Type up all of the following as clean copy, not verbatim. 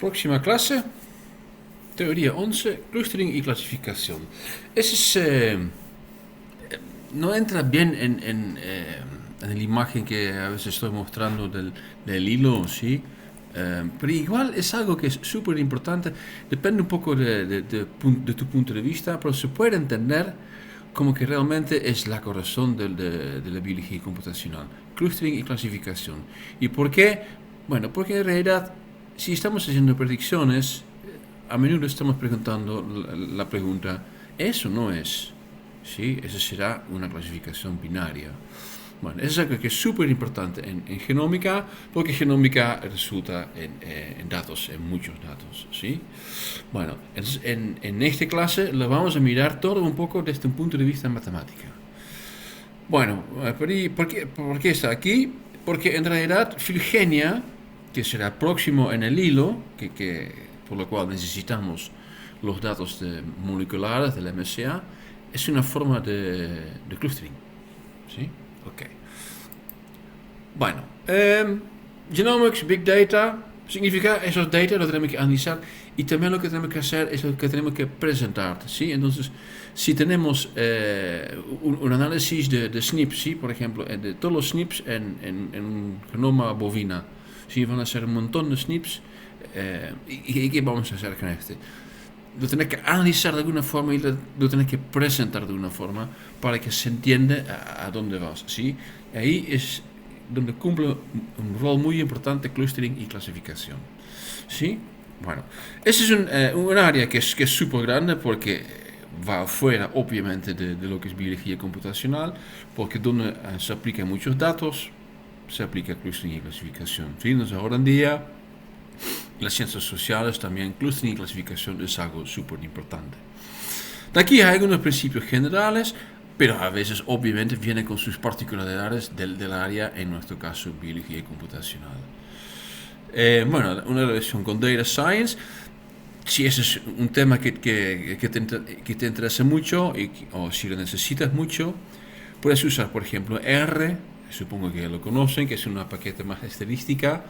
Próxima clase, teoría 11, clustering y clasificación. Ese es, no entra bien en la imagen que a veces estoy mostrando del hilo, ¿sí? Pero igual es algo que es súper importante, depende un poco de tu punto de vista, pero se puede entender como que realmente es la corazón de la biología computacional, clustering y clasificación. ¿Y por qué? Bueno, porque en realidad, si estamos haciendo predicciones, a menudo estamos preguntando la pregunta, ¿es o no es? ¿Sí? Esa será una clasificación binaria. Bueno, eso es algo que es súper importante en genómica, porque genómica resulta en datos, en muchos datos, ¿sí? Bueno, entonces en esta clase lo vamos a mirar todo un poco desde un punto de vista matemático. Bueno, ¿por qué está aquí? Porque en realidad Filgenia, que será próximo en el hilo, por lo cual necesitamos los datos moleculares del MSA, es una forma de clustering, ¿sí? Ok. Bueno, genomics, big data, significa esos data los tenemos que analizar y también lo que tenemos que hacer es lo que tenemos que presentar, ¿sí? Entonces, si tenemos un análisis de SNPs, ¿sí? Por ejemplo, de todos los SNPs en un genoma bovina, ¿sí? Van a ser un montón de SNPs, ¿y qué vamos a hacer con este? Lo tenés que analizar de alguna forma y lo tenés que presentar de una forma para que se entienda a dónde vas, ¿sí? Ahí es donde cumple un rol muy importante clustering y clasificación, ¿sí? Bueno, ese es un área que es súper grande porque va afuera, obviamente, de lo que es biología computacional, porque donde se aplican muchos datos, se aplica clustering y clasificación, ¿sí? Entonces, ahora en día, las ciencias sociales también, clustering y clasificación es algo súper importante. De aquí hay algunos principios generales, pero a veces obviamente vienen con sus particularidades del área, en nuestro caso biología computacional. Bueno, una relación con data science, si ese es un tema que te interesa mucho o si lo necesitas mucho, puedes usar por ejemplo R, supongo que lo conocen, que es una paquete más estadística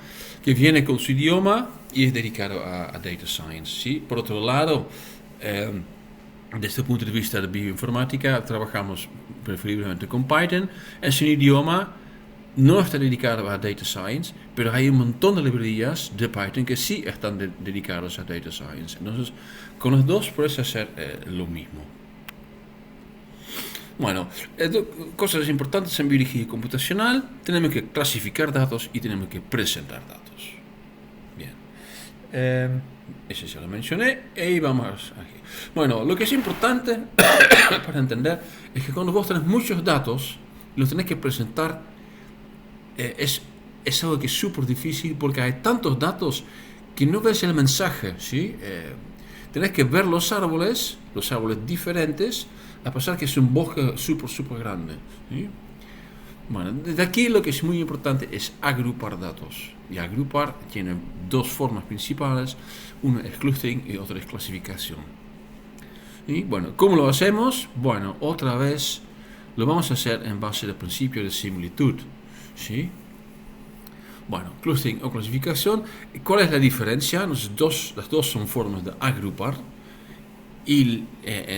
que viene con su idioma y es dedicado a data science, ¿sí? Por otro lado, desde el punto de vista de bioinformática, trabajamos preferiblemente con Python. Es un idioma, no está dedicado a data science, pero hay un montón de librerías de Python que sí están dedicadas a data science. Entonces, con los dos puedes hacer lo mismo. Bueno, cosas importantes en biología computacional, tenemos que clasificar datos y tenemos que presentar datos. Bien. Ese ya lo mencioné y vamos aquí. Bueno, lo que es importante para entender es que cuando vos tenés muchos datos, los tenés que presentar, es algo que es súper difícil porque hay tantos datos que no ves el mensaje, ¿sí? Tenés que ver los árboles diferentes, a pesar que es un bosque súper grande, ¿sí? Bueno, desde aquí lo que es muy importante es agrupar datos. Y agrupar tiene dos formas principales. Una es clustering y otra es clasificación. Y bueno, ¿cómo lo hacemos? Bueno, otra vez lo vamos a hacer en base al principio de similitud, ¿sí? Bueno, clustering o clasificación. ¿Cuál es la diferencia? Las dos son formas de agrupar y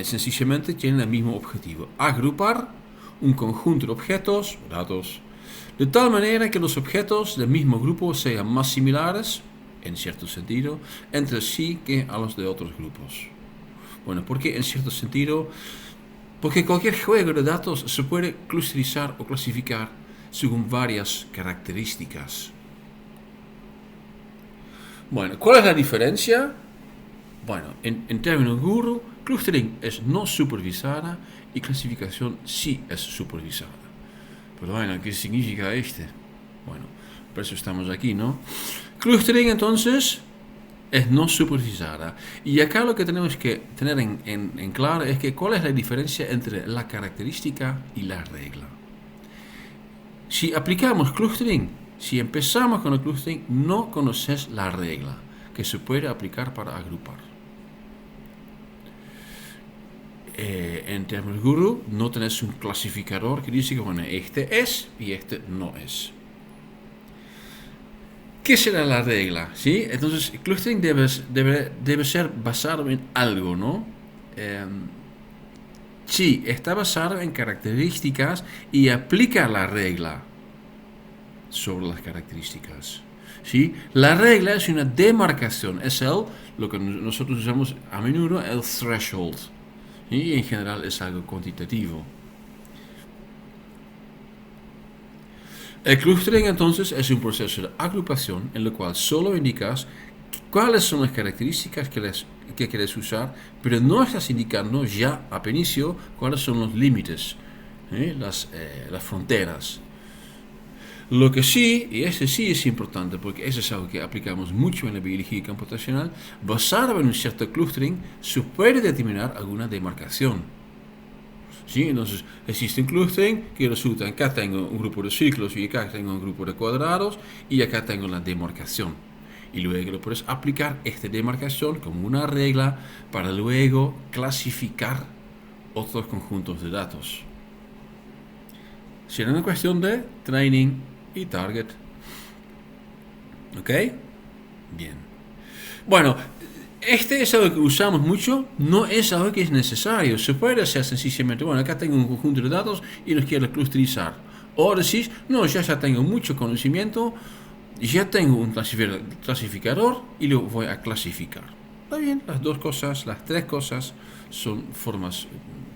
sencillamente tienen el mismo objetivo. Agrupar un conjunto de objetos, datos, de tal manera que los objetos del mismo grupo sean más similares, en cierto sentido, entre sí que a los de otros grupos. Bueno, ¿por qué en cierto sentido? Porque cualquier juego de datos se puede clusterizar o clasificar según varias características. Bueno, ¿cuál es la diferencia? Bueno, en términos guru, clustering es no supervisada y clasificación sí es supervisada. Pero bueno, ¿qué significa este? Bueno, por eso estamos aquí, ¿no? Clustering entonces es no supervisada. Y acá lo que tenemos que tener en claro es que cuál es la diferencia entre la característica y la regla. Si aplicamos clustering, si empezamos con el clustering, no conoces la regla que se puede aplicar para agrupar. En términos guru, no tenés un clasificador que dice que bueno, este es y este no es. ¿Qué será la regla? ¿Sí? Entonces, el clustering debe ser basado en algo, ¿no? Eh, sí, está basado en características y aplica la regla sobre las características. ¿Sí? La regla es una demarcación, es lo que nosotros usamos a menudo, el threshold. ¿Sí? Y en general es algo cuantitativo. El clustering entonces es un proceso de agrupación en el cual solo indicas cuáles son las características que quieres usar, pero no estás indicando ya a inicio cuáles son los límites, las fronteras. Lo que sí, y este sí es importante porque eso es algo que aplicamos mucho en la biología computacional, basado en un cierto clustering se puede determinar alguna demarcación. ¿Sí? Entonces existe un clustering que resulta, acá tengo un grupo de ciclos y acá tengo un grupo de cuadrados y acá tengo la demarcación. Y luego lo puedes aplicar esta demarcación como una regla para luego clasificar otros conjuntos de datos. Será una cuestión de training y target. ¿Ok? Bien. Bueno, este es algo que usamos mucho, no es algo que es necesario. Se puede hacer sencillamente, bueno, acá tengo un conjunto de datos y los quiero clusterizar. O decís, no, ya tengo mucho conocimiento, ya tengo un clasificador y lo voy a clasificar. Está bien, las dos cosas, las tres cosas son formas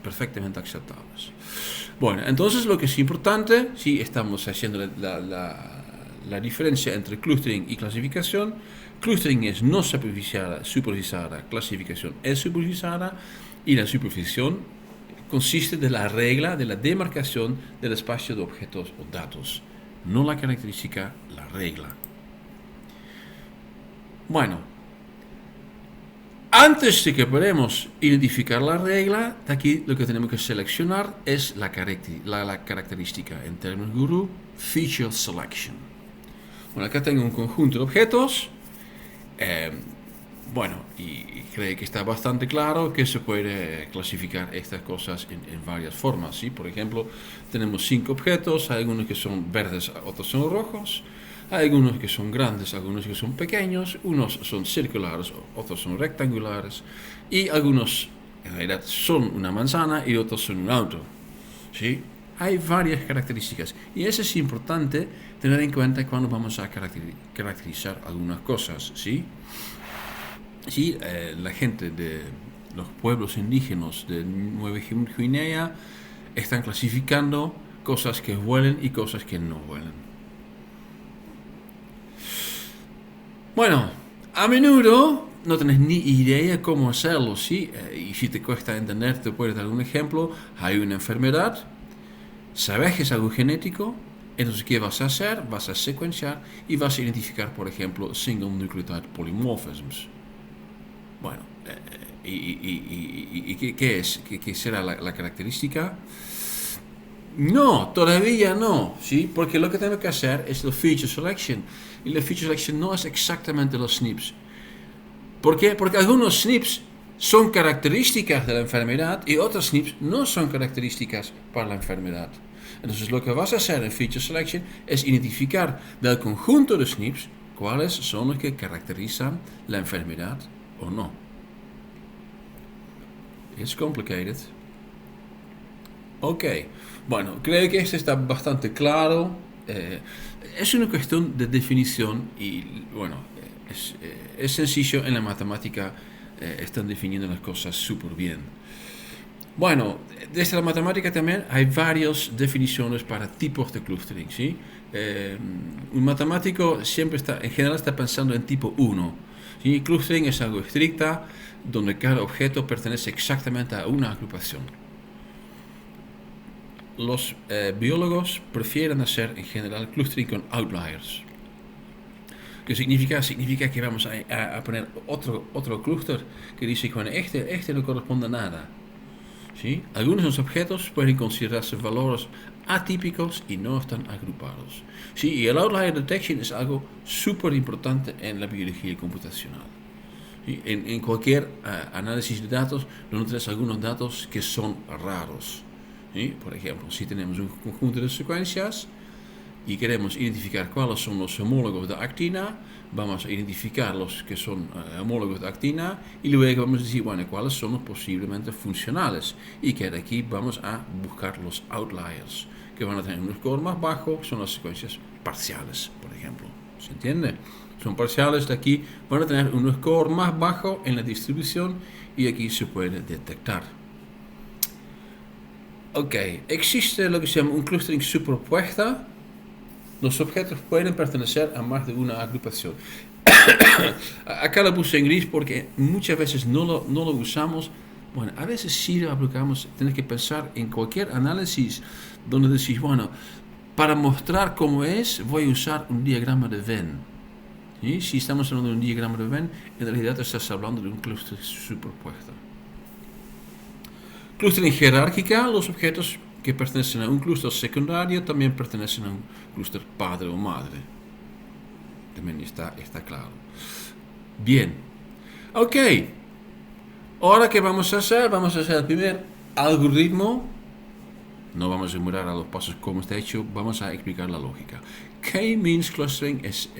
perfectamente aceptables. Bueno, entonces lo que es importante, si estamos haciendo la diferencia entre clustering y clasificación, clustering es no supervisada, clasificación es supervisada y la supervisión consiste de la regla de la demarcación del espacio de objetos o datos, no la característica, la regla. Bueno, antes de que podamos identificar la regla, de aquí lo que tenemos que seleccionar es la característica. En términos gurú, feature selection. Bueno, acá tengo un conjunto de objetos. Bueno, y creo que está bastante claro que se puede clasificar estas cosas en varias formas. ¿Sí? Por ejemplo, tenemos 5 objetos, hay algunos que son verdes, otros son rojos. Hay algunos que son grandes, algunos que son pequeños, unos son circulares, otros son rectangulares, y algunos en realidad son una manzana y otros son un auto. ¿Sí? Hay varias características y eso es importante tener en cuenta cuando vamos a caracterizar algunas cosas. ¿Sí? Sí, la gente de los pueblos indígenas de Nueva Guinea están clasificando cosas que vuelan y cosas que no vuelan. Bueno, a menudo no tenés ni idea cómo hacerlo, ¿sí? Y si te cuesta entender, te puedo dar un ejemplo. Hay una enfermedad, sabes que es algo genético, entonces ¿qué vas a hacer? Vas a secuenciar y vas a identificar, por ejemplo, single nucleotide polymorphisms. Bueno, ¿y qué es? ¿Qué será la característica? No, todavía no, ¿sí? Porque lo que tenemos que hacer es la feature selection. Y la feature selection no es exactamente los SNPs. ¿Por qué? Porque algunos SNPs son características de la enfermedad y otros SNPs no son características para la enfermedad. Entonces lo que vas a hacer en feature selection es identificar del conjunto de SNPs cuáles son los que caracterizan la enfermedad o no. It's complicated. Ok, bueno, creo que esto está bastante claro. Es una cuestión de definición y bueno, es sencillo. En la matemática están definiendo las cosas súper bien. Bueno, desde la matemática también hay varias definiciones para tipos de clustering, ¿sí? Un matemático siempre en general está pensando en tipo 1. ¿Sí? Clustering es algo estricta donde cada objeto pertenece exactamente a una agrupación. Los biólogos prefieren hacer en general clustering con outliers. ¿Qué significa? Significa que vamos a poner otro clúster que dice que este no corresponde a nada. ¿Sí? Algunos de los objetos pueden considerarse valores atípicos y no están agrupados. ¿Sí? Y el outlier detection es algo súper importante en la biología computacional. ¿Sí? En cualquier análisis de datos, no tenés algunos datos que son raros. ¿Sí? Por ejemplo, si tenemos un conjunto de secuencias y queremos identificar cuáles son los homólogos de actina, vamos a identificar los que son homólogos de actina y luego vamos a decir, bueno, cuáles son los posiblemente funcionales. Y que de aquí vamos a buscar los outliers, que van a tener un score más bajo, son las secuencias parciales, por ejemplo. ¿Se entiende? Son parciales de aquí, van a tener un score más bajo en la distribución y aquí se puede detectar. Ok, existe lo que se llama un clustering superpuesta. Los objetos pueden pertenecer a más de una agrupación. Acá lo puse en gris porque muchas veces no lo usamos. Bueno, a veces sí lo aplicamos. Tienes que pensar en cualquier análisis donde decís, bueno, para mostrar cómo es, voy a usar un diagrama de Venn. ¿Sí? Si estamos hablando de un diagrama de Venn, en realidad estás hablando de un clúster superpuesto. Clustering jerárquica, los objetos que pertenecen a un clúster secundario también pertenecen a un clúster padre o madre. También está claro. Bien. Ok. Ahora, ¿qué vamos a hacer? Vamos a hacer el primer algoritmo. No vamos a demorar a los pasos como está hecho, vamos a explicar la lógica. K-means clustering es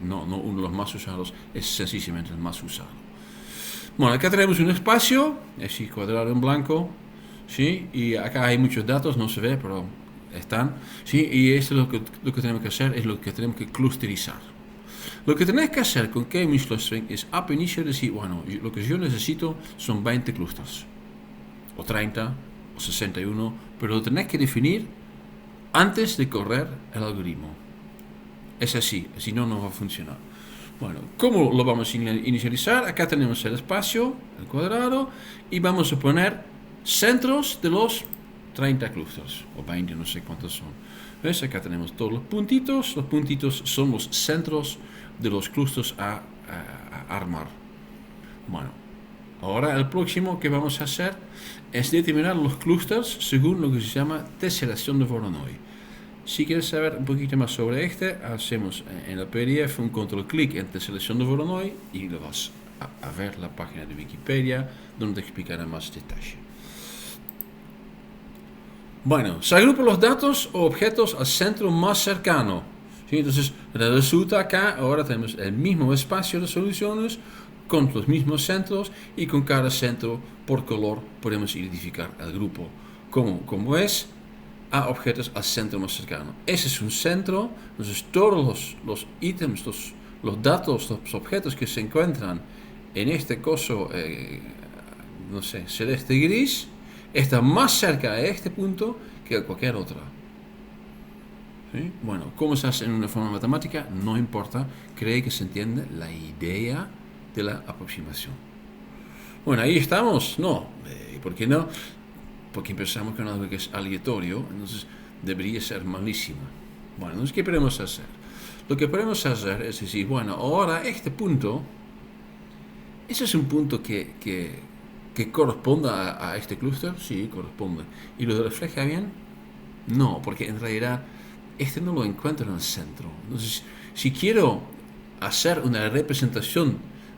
no uno de los más usados, es sencillamente el más usado. Bueno, acá tenemos un espacio, así cuadrado en blanco, ¿sí? Y acá hay muchos datos, no se ve, pero están, ¿sí? Y esto es lo que tenemos que hacer, es lo que tenemos que clusterizar. Lo que tenés que hacer con K-means clustering es, a inicio, decir, bueno, lo que yo necesito son 20 clústeres, o 30, o 61, pero lo tenés que definir antes de correr el algoritmo. Es así, si no, no va a funcionar. Bueno, ¿cómo lo vamos a inicializar? Acá tenemos el espacio, el cuadrado, y vamos a poner centros de los 30 clústeres, o 20, no sé cuántos son. ¿Ves? Acá tenemos todos los puntitos son los centros de los clústeres a armar. Bueno, ahora el próximo que vamos a hacer es determinar los clústeres según lo que se llama teselación de Voronoi. Si quieres saber un poquito más sobre hacemos en el PDF un control clic en teselación de Voronoi y lo vas a ver la página de Wikipedia donde te explicará más detalle. Bueno, se agrupan los datos o objetos al centro más cercano. ¿Sí? Entonces, resulta acá, ahora tenemos el mismo espacio de soluciones con los mismos centros y con cada centro por color podemos identificar el grupo. Como es a objetos al centro más cercano. Ese es un centro, entonces todos los ítems, los datos, los objetos que se encuentran en este coso, no sé, celeste gris, está más cerca de este punto que a cualquier otra. ¿Sí? Bueno, cómo se hace en una forma matemática, no importa, cree que se entiende la idea de la aproximación. Bueno, ahí estamos, no, ¿por qué no? Porque empezamos con algo que es aleatorio, entonces debería ser malísimo. Bueno, entonces, ¿qué podemos hacer? Lo que podemos hacer es decir, bueno, ahora este punto, ese es un punto que corresponde a este clúster, sí, corresponde. ¿Y lo refleja bien? No, porque en realidad este no lo encuentro en el centro. Entonces, si quiero hacer una representación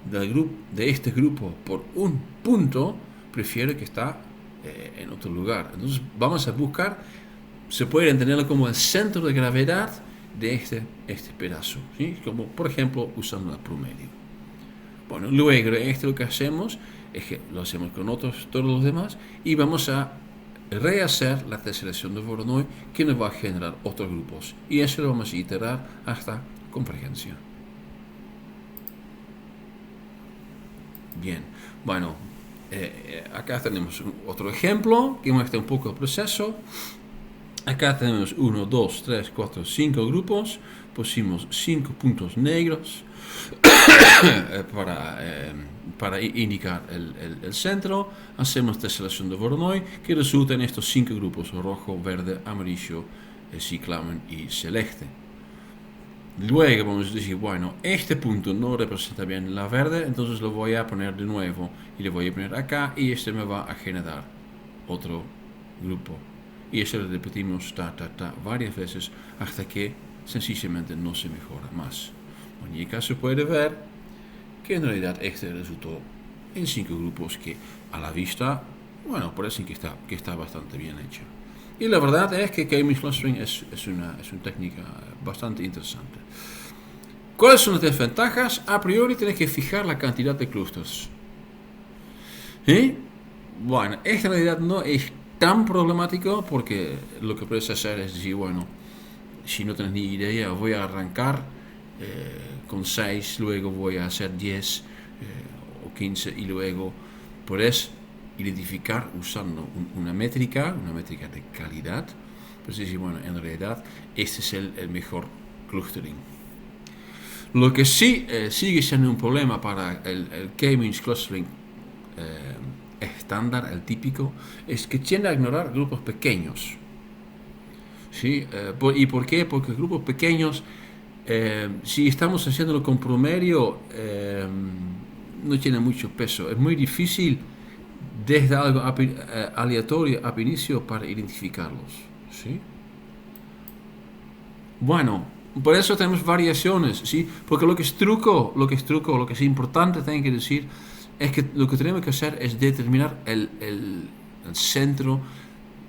de este grupo por un punto, prefiero que está en otro lugar. Entonces vamos a buscar, se puede entenderlo como el centro de gravedad de este pedazo, ¿sí? Como por ejemplo usando el promedio. Bueno, luego lo que hacemos es que lo hacemos con todos los demás y vamos a rehacer la teselación de Voronoi que nos va a generar otros grupos y eso lo vamos a iterar hasta convergencia. Bien, bueno, acá tenemos otro ejemplo que muestra un poco el proceso. Acá tenemos 1, 2, 3, 4, 5 grupos. Pusimos 5 puntos negros para indicar el centro. Hacemos teselación de Voronoi que resulta en estos 5 grupos: rojo, verde, amarillo, ciclamen y celeste. Luego vamos a decir, bueno, este punto no representa bien la verde, entonces lo voy a poner de nuevo y le voy a poner acá y este me va a generar otro grupo. Y eso lo repetimos varias veces hasta que sencillamente no se mejora más. Bueno, y acá se puede ver que en realidad este resultó en 5 grupos que a la vista, bueno, parece que está bastante bien hecho. Y la verdad es que K-means clustering es una técnica bastante interesante. ¿Cuáles son las desventajas? A priori tienes que fijar la cantidad de clusters. ¿Sí? Bueno, esto en realidad no es tan problemático porque lo que puedes hacer es decir, bueno, si no tienes ni idea, voy a arrancar con 6, luego voy a hacer 10 o 15 y luego puedes identificar usando una métrica de calidad. Pues decir, bueno, en realidad este es el mejor clustering. Lo que sí sigue siendo un problema para el K-means clustering estándar, el típico, es que tiende a ignorar grupos pequeños. ¿Sí? ¿Y por qué? Porque grupos pequeños, si estamos haciéndolo con promedio, no tiene mucho peso. Es muy difícil desde algo aleatorio al inicio para identificarlos. ¿Sí? Bueno, por eso tenemos variaciones, ¿sí? Porque lo que es importante, tengo que decir, es que lo que tenemos que hacer es determinar el centro,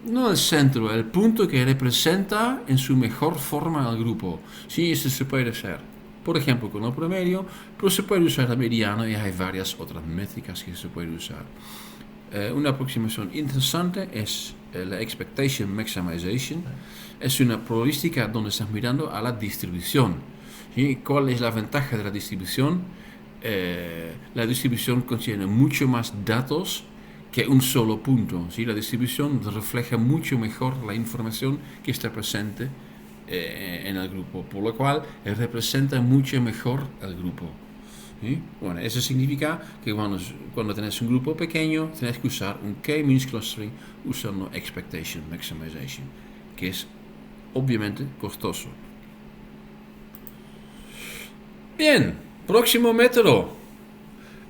no el centro, el punto que representa en su mejor forma al grupo. Sí, eso se puede hacer, por ejemplo, con el promedio, pero se puede usar la mediana y hay varias otras métricas que se pueden usar. Una aproximación interesante es la Expectation Maximization. Es una probabilística donde estás mirando a la distribución. ¿Sí? ¿Cuál es la ventaja de la distribución? La distribución contiene mucho más datos que un solo punto. ¿Sí? La distribución refleja mucho mejor la información que está presente en el grupo, por lo cual representa mucho mejor el grupo. ¿Sí? Bueno, eso significa que cuando tenés un grupo pequeño, tenés que usar un K-means clustering usando Expectation Maximization, que es obviamente costoso. Bien, próximo método,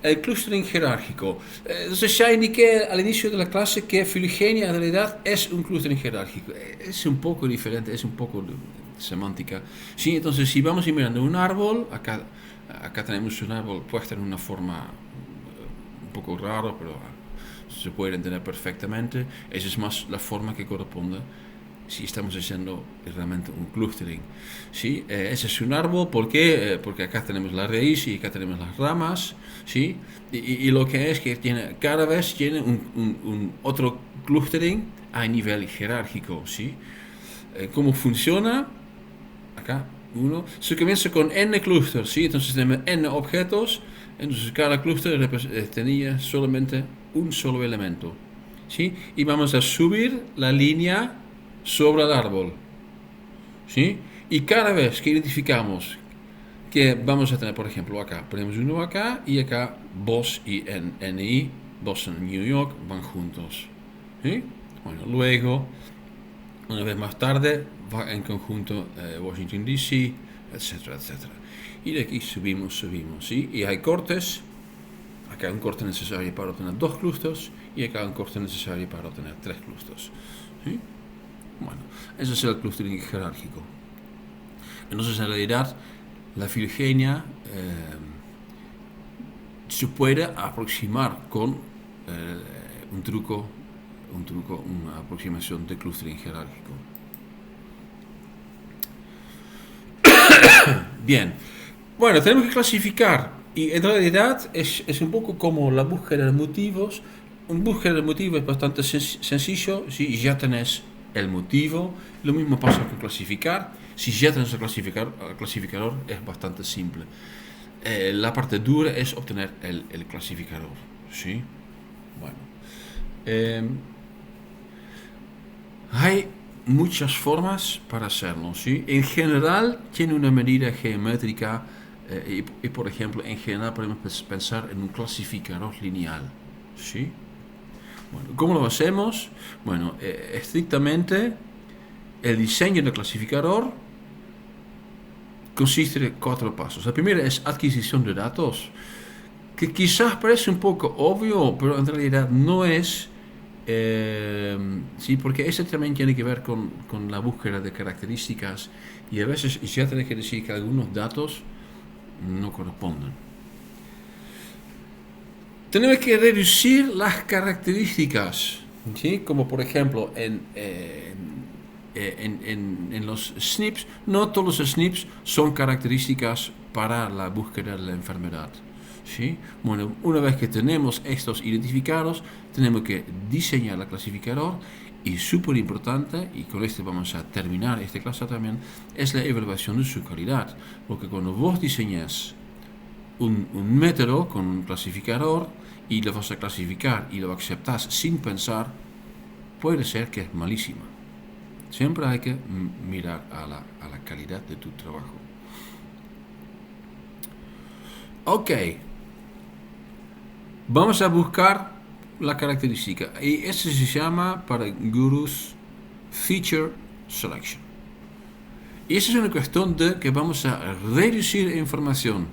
el clustering jerárquico. Entonces ya indiqué al inicio de la clase que Filogenia en realidad es un clustering jerárquico. Es un poco diferente, es un poco semántica. Sí, entonces si vamos a ir mirando un árbol, acá tenemos un árbol puesto en una forma un poco rara, pero se puede entender perfectamente. Esa es más la forma que corresponde si estamos haciendo realmente un clustering. ¿Sí? Ese es un árbol, ¿por qué? Porque acá tenemos la raíz y acá tenemos las ramas. ¿Sí? Y lo que es que cada vez tiene un otro clustering a nivel jerárquico. ¿Sí? ¿Cómo funciona? Acá, uno. Se comienza con n clusters, ¿sí? Entonces tenemos n objetos, entonces cada clúster tenía solamente un solo elemento. ¿Sí? Y vamos a subir la línea sobre el árbol. ¿Sí? Y cada vez que identificamos que vamos a tener, por ejemplo, acá, ponemos uno acá y acá Bos y NI, Boston y New York van juntos. ¿Sí? Bueno, luego, una vez más tarde, va en conjunto Washington DC, etcétera, etcétera. Y de aquí subimos, ¿sí? Y hay cortes. Acá un corte necesario para obtener 2 clústeres y acá un corte necesario para obtener 3 clústeres. ¿Sí? Bueno, ese es el clustering jerárquico. Entonces, en realidad, la filogenia se puede aproximar con un truco, una aproximación de clustering jerárquico. Bien, bueno, tenemos que clasificar, y en realidad es un poco como la búsqueda de motivos. Un búsqueda de motivos es bastante sencillo, si ya tenés el motivo. Lo mismo pasa con clasificar. Si ya tenés el clasificador, es bastante simple. La parte dura es obtener el clasificador. ¿Sí? Bueno. Hay muchas formas para hacerlo. ¿Sí? En general, tiene una medida geométrica. Y por ejemplo, en general podemos pensar en un clasificador lineal. ¿Sí? Bueno, ¿cómo lo hacemos? Bueno, estrictamente el diseño del clasificador consiste de 4 pasos. La primera es adquisición de datos, que quizás parece un poco obvio, pero en realidad no es. Sí, porque eso también tiene que ver con la búsqueda de características y a veces ya tenés que decir que algunos datos no corresponden. Tenemos que reducir las características, ¿sí? Como por ejemplo en en los SNPs, no todos los SNPs son características para la búsqueda de la enfermedad. ¿Sí? Bueno, una vez que tenemos estos identificados, tenemos que diseñar el clasificador y súper importante, y con esto vamos a terminar esta clase también, es la evaluación de su calidad. Porque cuando vos diseñas un método con un clasificador y lo vas a clasificar y lo aceptas sin pensar, puede ser que es malísima. Siempre hay que mirar a la calidad de tu trabajo. Ok. Vamos a buscar la característica. Y eso se llama para gurus Feature Selection. Y eso es una cuestión de que vamos a reducir información.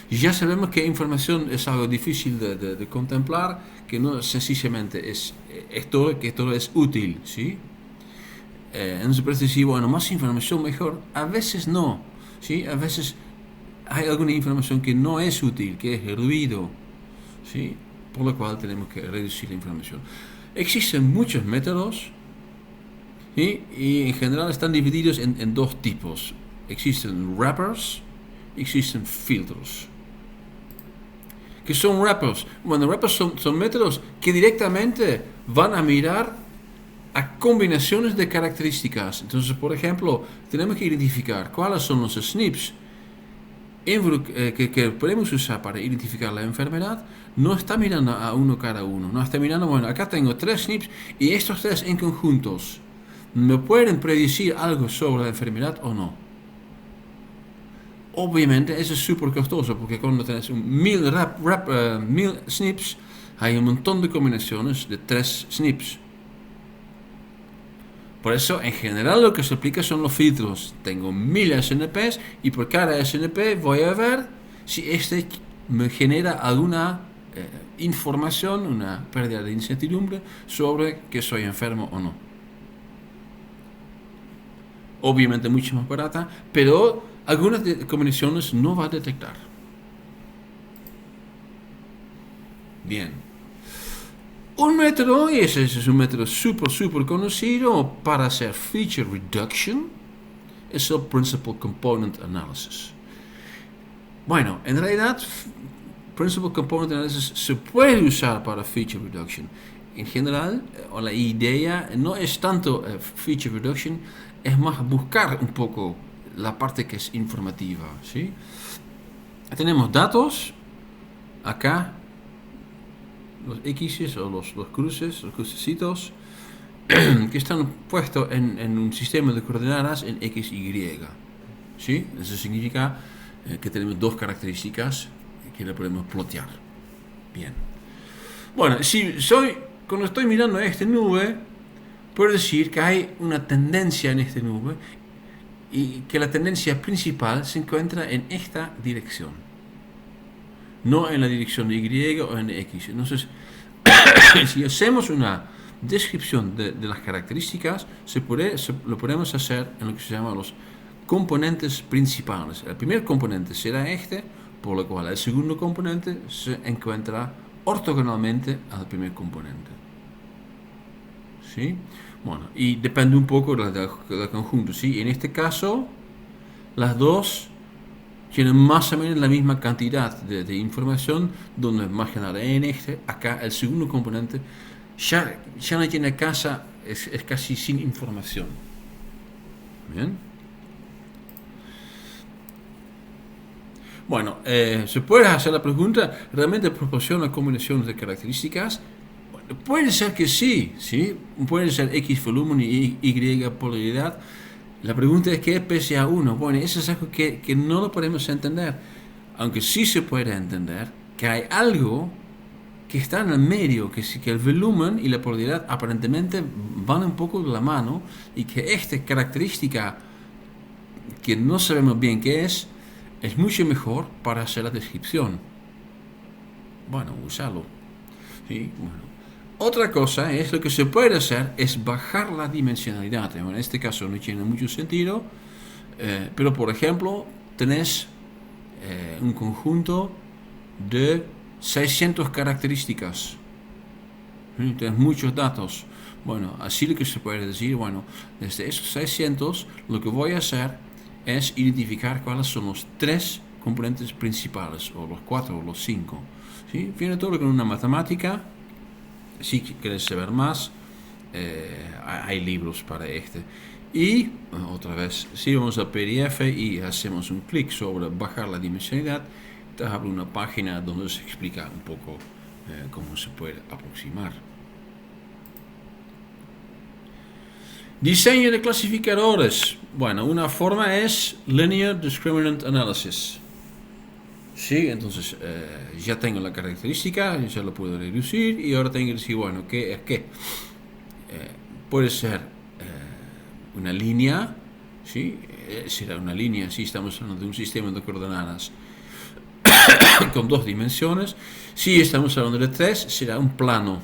Ya sabemos que información es algo difícil de contemplar, que no sencillamente es todo, que todo es útil, ¿sí? Entonces parece decir, bueno, más información mejor. A veces no, ¿sí? A veces hay alguna información que no es útil, que es ruido, ¿sí? Por lo cual tenemos que reducir la información. Existen muchos métodos, ¿sí? Y en general están divididos en dos tipos. Existen wrappers, existen filtros. ¿Qué son wrappers? Bueno, wrappers son métodos que directamente van a mirar a combinaciones de características. Entonces, por ejemplo, tenemos que identificar cuáles son los SNPs que podemos usar para identificar la enfermedad. No está mirando a uno cada uno. No está mirando, bueno, acá tengo 3 SNPs y estos 3 en conjuntos ¿me pueden predecir algo sobre la enfermedad o no? Obviamente eso es súper costoso, porque cuando tenés 1000 SNPs, hay un montón de combinaciones de 3 SNPs. Por eso, en general, lo que se aplica son los filtros. Tengo 1000 SNPs y por cada SNP voy a ver si este me genera alguna información, una pérdida de incertidumbre sobre que soy enfermo o no. Obviamente mucho más barata, pero algunas combinaciones no va a detectar. Bien. Un método, y ese es un método súper conocido para hacer feature reduction, es el Principal Component Analysis. Bueno, en realidad, Principal Component Analysis se puede usar para feature reduction. En general, la idea no es tanto feature reduction, es más buscar un poco la parte que es informativa, ¿sí? Tenemos datos, acá, los X's o los cruces, los crucecitos, que están puestos en un sistema de coordenadas en X, Y, ¿sí? Eso significa que tenemos dos características que le podemos plotear. Bien. Bueno, cuando estoy mirando a esta nube, puedo decir que hay una tendencia en esta nube y que la tendencia principal se encuentra en esta dirección, no en la dirección de Y o en X. Entonces, si hacemos una descripción de las características, lo podemos hacer en lo que se llama los componentes principales. El primer componente será este, por lo cual el segundo componente se encuentra ortogonalmente al primer componente. ¿Sí? Bueno, y depende un poco del conjunto, ¿sí? En este caso, las dos tienen más o menos la misma cantidad de información, donde más que nada en acá el segundo componente ya no tiene casa, es casi sin información. Bien. Bueno, se puede hacer la pregunta, ¿realmente proporciona combinaciones de características? Bueno, puede ser que sí, ¿sí? Puede ser X volumen y Y polaridad. La pregunta es, ¿qué es PCA1? Bueno, eso es algo que no lo podemos entender, aunque sí se puede entender que hay algo que está en el medio, que el volumen y la polaridad aparentemente van un poco de la mano, y que esta característica que no sabemos bien qué es mucho mejor para hacer la descripción. Bueno, usarlo. ¿Sí? Bueno. Otra cosa es, lo que se puede hacer es bajar la dimensionalidad. En este caso no tiene mucho sentido, pero por ejemplo tenés un conjunto de 600 características. Tienes muchos datos. Bueno, así lo que se puede decir, bueno, desde esos 600 lo que voy a hacer es identificar cuáles son los 3 componentes principales, o los 4 o los 5. ¿Sí? Viene todo con una matemática. Si quieres saber más, hay libros para este. Y otra vez, si vamos a PDF y hacemos un clic sobre bajar la dimensionalidad, te abre una página donde se explica un poco cómo se puede aproximar. Diseño de clasificadores. Bueno, una forma es Linear Discriminant Analysis. Sí, entonces ya tengo la característica, ya lo puedo reducir y ahora tengo que decir, bueno, ¿qué es qué? Puede ser una línea, ¿sí? Será una línea si estamos hablando de un sistema de coordenadas con 2 dimensiones. Si estamos hablando de 3, será un plano.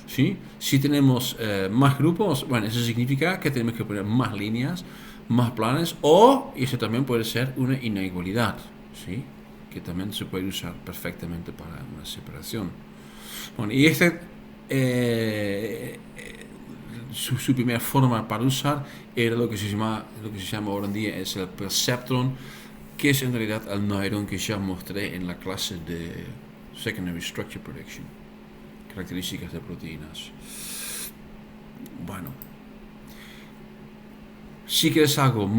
¿Sí? Si tenemos más grupos, bueno, eso significa que tenemos que poner más líneas, más planes, o eso también puede ser una inigualidad, ¿sí? Que también se puede usar perfectamente para una separación. Bueno, y su primera forma para usar era lo que se llama hoy en día es el perceptron, que es en realidad el neuron que ya mostré en la clase de Secondary Structure Prediction, características de proteínas. Bueno, si quieres algo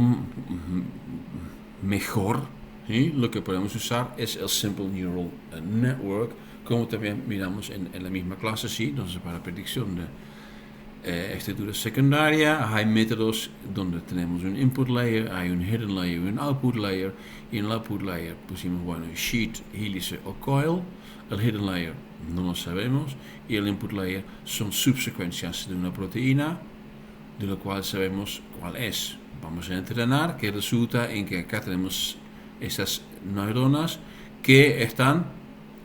mejor, ¿sí? Lo que podemos usar es el Simple Neural Network, como también miramos en la misma clase, ¿sí? Entonces, para predicción de estructura secundaria hay métodos donde tenemos un input layer, hay un hidden layer, un output layer, y en el output layer pusimos, bueno, sheet, hélice o coil. El hidden layer no lo sabemos, y el input layer son subsecuencias de una proteína, de lo cual sabemos cuál es. Vamos a entrenar, que resulta en que acá tenemos estas neuronas que están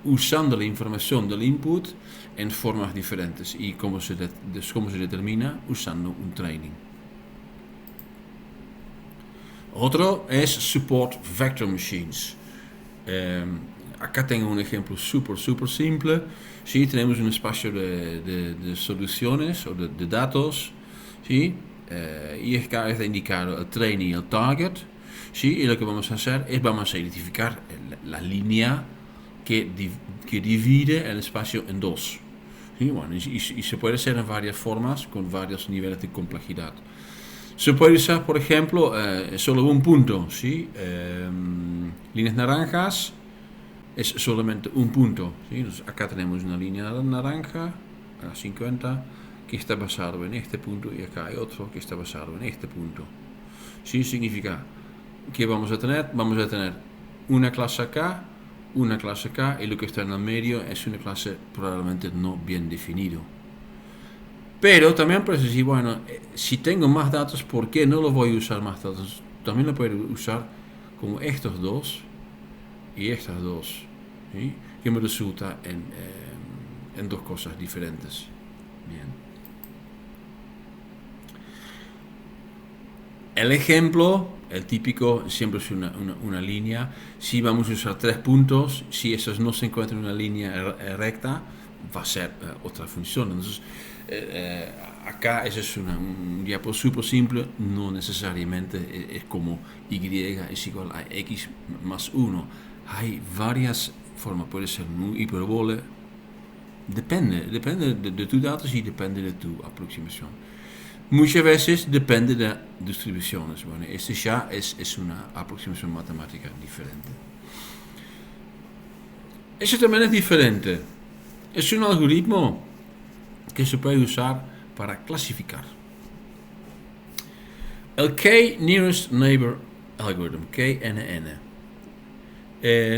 usando la información del input en formas diferentes. ¿Y cómo se determina? Usando un training. Otro es Support Vector Machines. Acá tengo un ejemplo súper simple. ¿Sí? Tenemos un espacio de soluciones o de datos. ¿Sí? Y acá está indicado el training y el target. ¿Sí? Y lo que vamos a hacer es vamos a identificar la línea que divide el espacio en 2. ¿Sí? Bueno, y se puede hacer en varias formas con varios niveles de complejidad. Se puede usar, por ejemplo, solo un punto. ¿Sí? Líneas naranjas es solamente un punto. ¿Sí? Entonces, acá tenemos una línea naranja a 50 que está basado en este punto, y acá hay otro que está basado en este punto. ¿Sí? Significa que vamos a tener una clase acá, una clase acá, y lo que está en el medio es una clase probablemente no bien definido. Pero también puedes decir, bueno, si tengo más datos, ¿por qué no lo voy a usar más datos? También lo puedo usar como estos dos y estas dos, ¿sí? Que me resulta en 2 cosas diferentes. Bien. El ejemplo, el típico, siempre es una línea. Si vamos a usar 3 puntos, si esos no se encuentran en una línea recta, va a ser otra función. Entonces, acá ese es un diapo súper simple, no necesariamente es como y es igual a x más 1. Hay varias formas, puede ser un hiperbole, depende de tus datos y depende de tu aproximación. Muchas veces depende de distribuciones. Bueno, este ya es una aproximación matemática diferente. Eso también es diferente. Es un algoritmo que se puede usar para clasificar. El K-Nearest Neighbor Algorithm, KNN.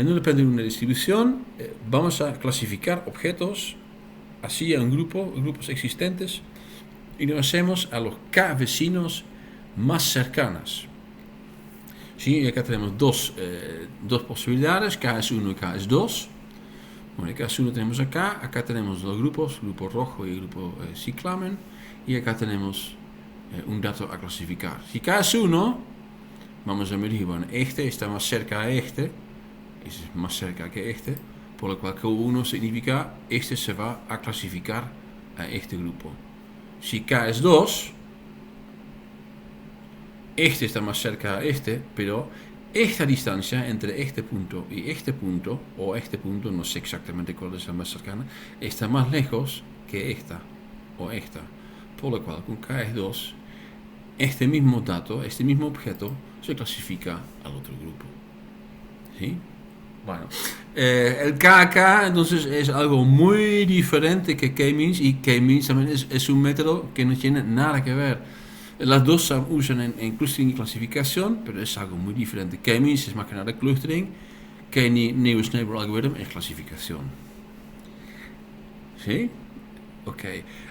No depende de una distribución. Vamos a clasificar objetos así en grupos existentes, y lo hacemos a los K vecinos más cercanos. ¿Sí? Y acá tenemos dos posibilidades, K es 1 y K es 2. Bueno, K es 1 tenemos acá tenemos dos grupos, grupo rojo y grupo ciclamen, y acá tenemos un dato a clasificar. Si K es 1, vamos a medir, bueno, este está más cerca a este, es más cerca que este, por lo cual Q1 significa este se va a clasificar a este grupo. Si K es 2, este está más cerca a este, pero esta distancia entre este punto y este punto, o este punto, no sé exactamente cuál es la más cercana, está más lejos que esta o esta. Por lo cual, con K es 2, este mismo dato, este mismo objeto, se clasifica al otro grupo. ¿Sí? Bueno, el KK entonces es algo muy diferente que K-means, y K-means también es un método que no tiene nada que ver. Las dos se usan en clustering y clasificación, pero es algo muy diferente. K-means es más que nada clustering, K-nearest neighbor algorithm es clasificación. ¿Sí? Ok.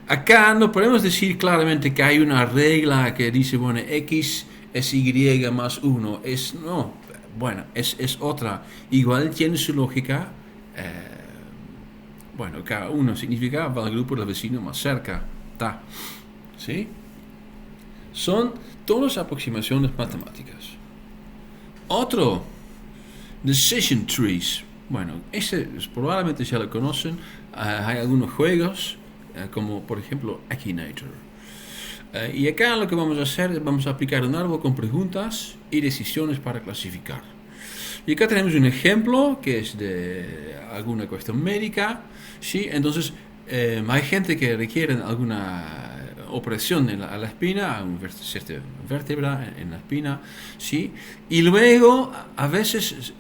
Acá no podemos decir claramente que hay una regla que dice, bueno, X es Y más 1. No. Bueno, es otra. Igual tiene su lógica. Bueno, K1 significa va al grupo del vecino más cerca. Ta. ¿Sí? Son todas aproximaciones matemáticas. Otro, decision trees. Bueno, probablemente ya lo conocen. Hay algunos juegos, como por ejemplo Akinator. Y acá lo que vamos a hacer es vamos a aplicar un árbol con preguntas y decisiones para clasificar. Y acá tenemos un ejemplo que es de alguna cuestión médica. ¿Sí? Entonces, hay gente que requiere alguna operación a la espina, a una vértebra en la espina, ¿sí? Y luego a veces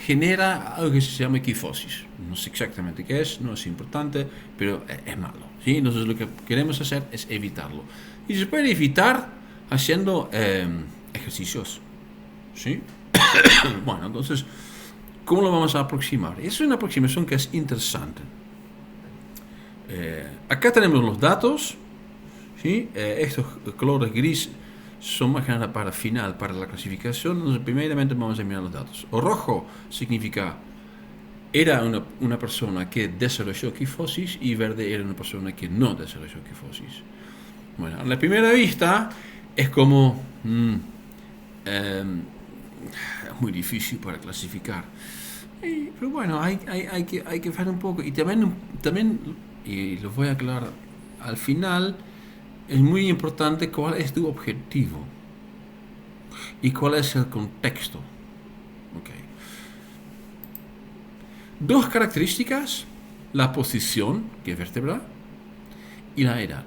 genera algo que se llama quifosis. No sé exactamente qué es, no es importante, pero es malo, ¿sí? Entonces lo que queremos hacer es evitarlo. Y se puede evitar haciendo ejercicios, ¿sí? Bueno, entonces, ¿cómo lo vamos a aproximar? Es una aproximación que es interesante. Acá tenemos los datos. ¿Sí? Estos colores gris son más que nada para final, para la clasificación. Entonces, primeramente vamos a mirar los datos. O rojo significa era una persona que desarrolló quifosis, y verde era una persona que no desarrolló quifosis. Bueno, a la primera vista es como muy difícil para clasificar. Pero bueno, hay que ver un poco. Y también, y lo voy a aclarar al final, es muy importante cuál es tu objetivo y cuál es el contexto. Okay. Dos características: la posición, que es vértebra, y la edad.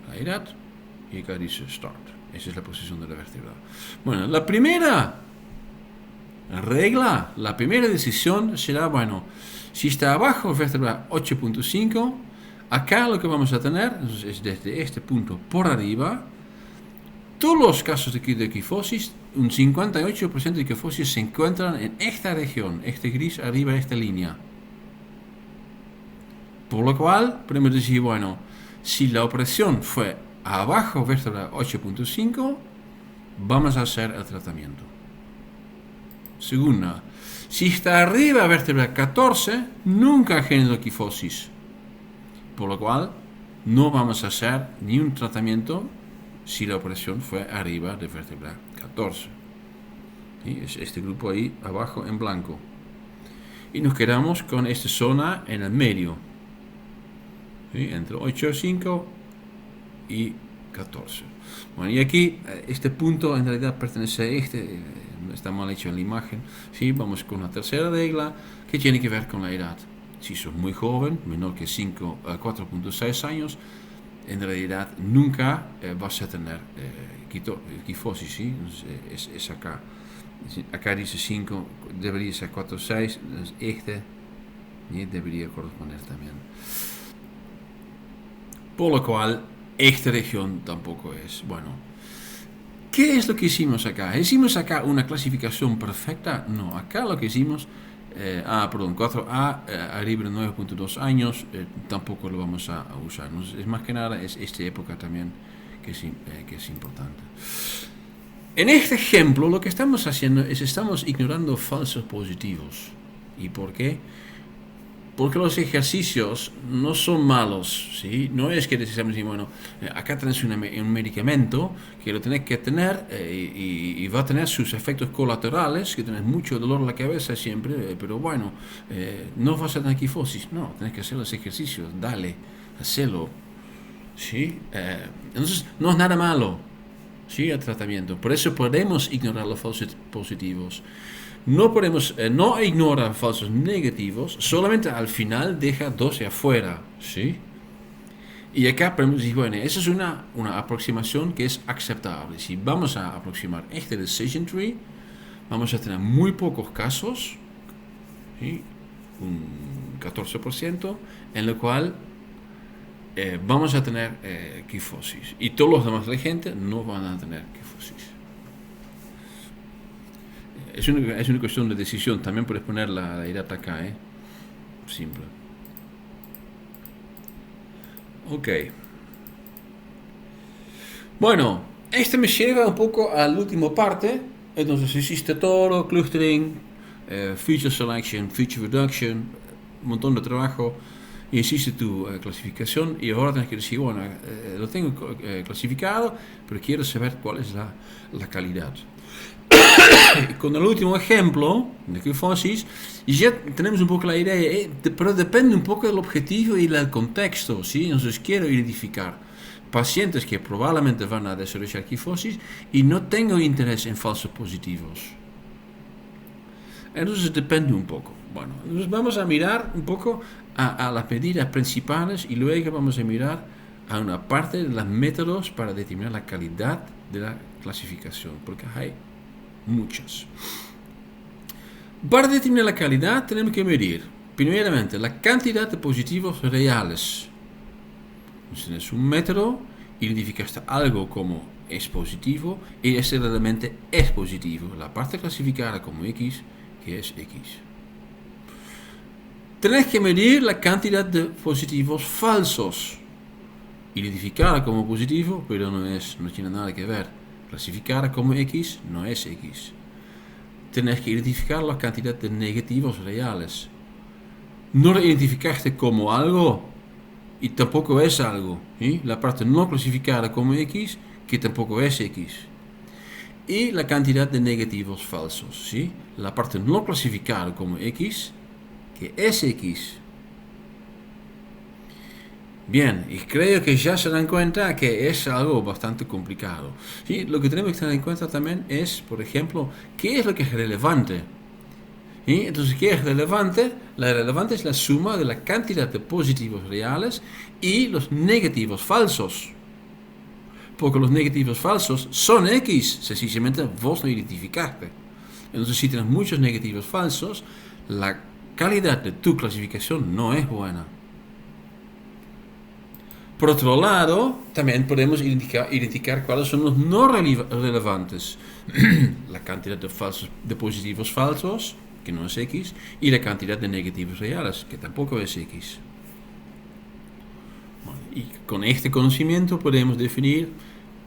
La edad, y acá dice start. Esa es la posición de la vértebra. Bueno, la primera regla, la primera decisión será, bueno, si está abajo vértebra 8.5, acá lo que vamos a tener es desde este punto por arriba, todos los casos de quifosis, un 58% de quifosis se encuentran en esta región, este gris arriba de esta línea. Por lo cual, podemos decir, bueno, si la operación fue abajo vértebra 8.5, vamos a hacer el tratamiento. Segunda, si está arriba vértebra 14, nunca generó quifosis. Por lo cual, no vamos a hacer ni un tratamiento si la operación fue arriba de vértebra 14. ¿Sí? Es este grupo ahí abajo en blanco. Y nos quedamos con esta zona en el medio. ¿Sí? Entre 8,5 y 14. Bueno, y aquí este punto en realidad pertenece a este, está mal hecho en la imagen. ¿Sí? Vamos con la tercera regla, que tiene que ver con la edad. Si sos muy joven, menor que 4.6 años, en realidad nunca vas a tener quifosis, ¿sí? Es acá. Acá dice 5, debería ser 4.6, este debería corresponder también. Por lo cual, esta región tampoco es. Bueno, ¿qué es lo que hicimos acá? ¿Hicimos acá una clasificación perfecta? No, acá lo que hicimos... 4A, arriba de 9.2 años, tampoco lo vamos a usar. Es más que nada, es esta época también que es importante. En este ejemplo, lo que estamos haciendo es estamos ignorando falsos positivos. ¿Y por qué? Porque los ejercicios no son malos, ¿sí? No es que decimos, bueno, acá tenés un medicamento que lo tenés que tener y va a tener sus efectos colaterales, que tenés mucho dolor en la cabeza siempre, pero bueno, no vas a tener quifosis. No, tenés que hacer los ejercicios, dale, hacelo, ¿sí? Entonces, no es nada malo, ¿sí? El tratamiento. Por eso podemos ignorar los falsos positivos. No podemos, no ignora falsos negativos, solamente al final deja 12 afuera, ¿sí? Y acá podemos decir, bueno, esa es una aproximación que es aceptable. Si vamos a aproximar este decision tree, vamos a tener muy pocos casos, ¿sí? Un 14%, en lo cual vamos a tener quifosis. Y todos los demás de la gente no van a tener quifosis. Es una cuestión de decisión. También puedes poner la edad acá, simple. Ok. Bueno, este me lleva un poco a la última parte. Entonces hiciste todo, clustering, feature selection, feature reduction, un montón de trabajo. Y hiciste tu clasificación y ahora tienes que decir, bueno, lo tengo clasificado, pero quiero saber cuál es la calidad. Con el último ejemplo de quifosis, ya tenemos un poco la idea, pero depende un poco del objetivo y del contexto, ¿sí? Entonces quiero identificar pacientes que probablemente van a desarrollar quifosis y no tengo interés en falsos positivos. Entonces depende un poco. Bueno, entonces vamos a mirar un poco a las medidas principales y luego vamos a mirar a una parte de los métodos para determinar la calidad de la clasificación, porque hay muchas. Para determinar la calidad tenemos que medir, primeramente, la cantidad de positivos reales. Entonces, es un método, identificaste algo como es positivo y ese realmente es positivo. La parte clasificada como X, que es X. Tenés que medir la cantidad de positivos falsos. Identificada como positivo, pero no tiene nada que ver. Clasificada como X, no es X. Tenés que identificar la cantidad de negativos reales. No lo identificaste como algo y tampoco es algo. ¿Sí? La parte no clasificada como X, que tampoco es X. Y la cantidad de negativos falsos. ¿Sí? La parte no clasificada como X, que es X. Bien, y creo que ya se dan cuenta que es algo bastante complicado. ¿Sí? Lo que tenemos que tener en cuenta también es, por ejemplo, qué es lo que es relevante. ¿Sí? Entonces, ¿qué es relevante? La relevante es la suma de la cantidad de positivos reales y los negativos falsos. Porque los negativos falsos son X, sencillamente vos no identificaste. Entonces, si tienes muchos negativos falsos, la calidad de tu clasificación no es buena. Por otro lado, también podemos identificar cuáles son los no relevantes. La cantidad de positivos falsos, que no es X, y la cantidad de negativos reales, que tampoco es X. Bueno, y con este conocimiento podemos definir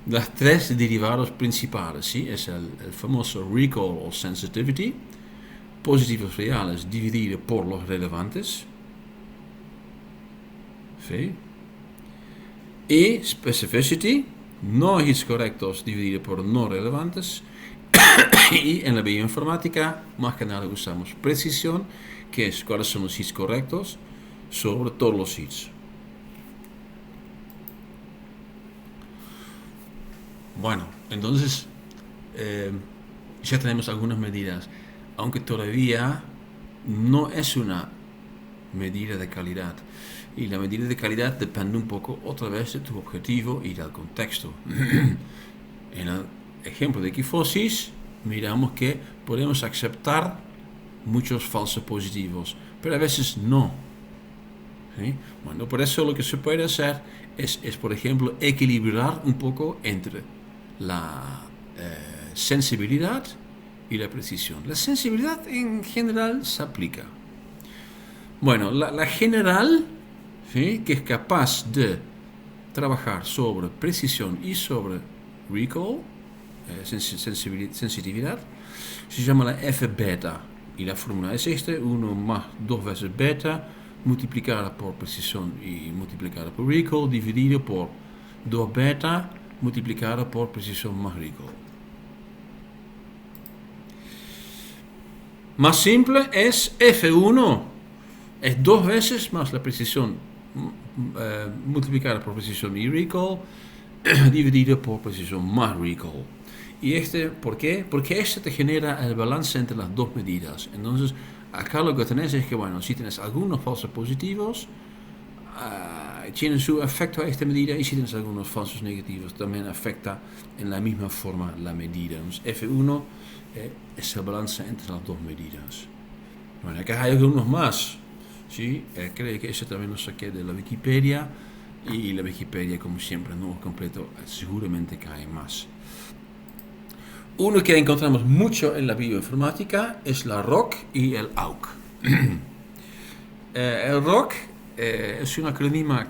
las tres derivados principales. ¿Sí? Es el famoso recall o sensitivity, positivos reales dividido por los relevantes. ¿Sí? Y specificity, no hits correctos dividido por no relevantes. Y en la bioinformática, más que nada usamos precisión, que es cuáles son los hits correctos sobre todos los hits. Bueno, entonces ya tenemos algunas medidas, aunque todavía no es una medida de calidad. Y la medida de calidad depende un poco otra vez de tu objetivo y del contexto. En el ejemplo de quifosis, miramos que podemos aceptar muchos falsos positivos, pero a veces no. ¿Sí? Bueno, por eso lo que se puede hacer es por ejemplo, equilibrar un poco entre la sensibilidad y la precisión. La sensibilidad en general se aplica. Bueno, la general, ¿sí? Que es capaz de trabajar sobre precisión y sobre recall, sensitividad, se llama la F-beta. Y la fórmula es 1 más 2 veces beta multiplicada por precisión y multiplicada por recall, dividido por 2 beta multiplicado por precisión más recall. Más simple es F1, es 2 veces más la precisión multiplicada por precisión y recall, dividido por precisión más recall. ¿Y por qué? Porque te genera el balance entre las dos medidas. Entonces, acá lo que tenés es que, bueno, si tienes algunos falsos positivos, tienen su efecto a esta medida, y si tienes algunos falsos negativos, también afecta en la misma forma la medida. Entonces, F1 es el balance entre las dos medidas. Bueno, acá hay algunos más. ¿Sí? Creo que ese también lo saqué de la Wikipedia, y la Wikipedia, como siempre, no es completo, seguramente que hay más. Uno que encontramos mucho en la bioinformática es la ROC y el AUC. El ROC es un acrónimo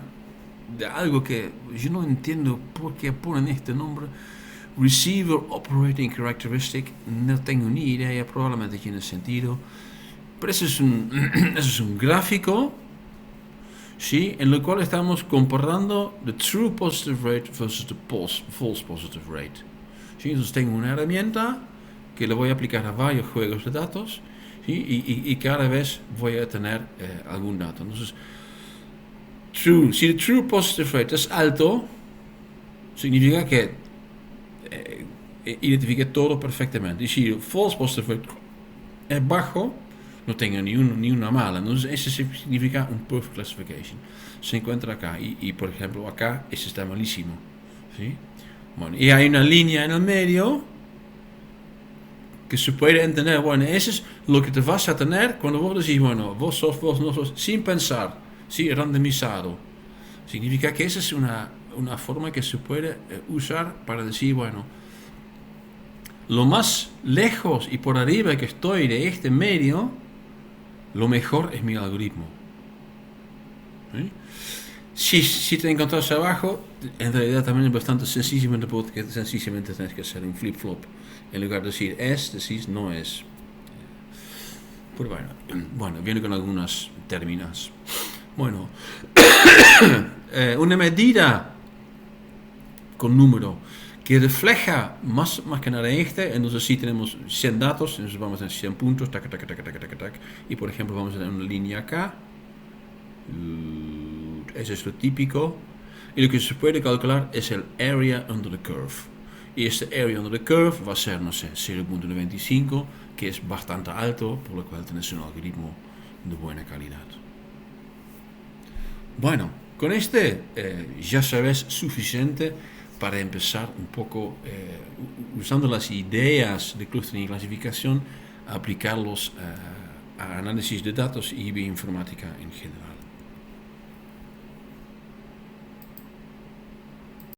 de algo que yo no entiendo por qué ponen este nombre. Receiver Operating Characteristic, no tengo ni idea, probablemente tiene sentido. Pero eso es un gráfico, ¿sí? En el cual estamos comparando the true positive rate versus the false positive rate. ¿Sí? Entonces tengo una herramienta que le voy a aplicar a varios juegos de datos, ¿sí? y cada vez voy a tener algún dato. Entonces, si el true positive rate es alto, significa que identifique todo perfectamente. Y si el false positive rate es bajo, no tengo ni una mala. Entonces, eso significa un perfect classification. Se encuentra acá. Y por ejemplo, acá, ese está malísimo. ¿Sí? Bueno, y hay una línea en el medio que se puede entender. Bueno, eso es lo que te vas a tener cuando vos decís, bueno, vos no sos, sin pensar, ¿sí? Randomizado. Significa que esa es una forma que se puede usar para decir, bueno, lo más lejos y por arriba que estoy de este medio, lo mejor es mi algoritmo. ¿Sí? Si te encontrás abajo, en realidad también es bastante sencillamente, porque sencillamente tienes que hacer un flip-flop. En lugar de decir es, decís no es. Pero bueno, viene con algunas términos. Bueno, una medida con número que refleja más que nada entonces si tenemos 100 datos, entonces vamos a tener 100 puntos, tac, y por ejemplo vamos a tener una línea acá, eso es lo típico, y lo que se puede calcular es el area under the curve, y este area under the curve va a ser, no sé, 0.95, que es bastante alto, por lo cual tenés un algoritmo de buena calidad. Bueno, con ya sabes suficiente para empezar un poco, usando las ideas de clustering y clasificación, a aplicarlos a análisis de datos y bioinformática en general.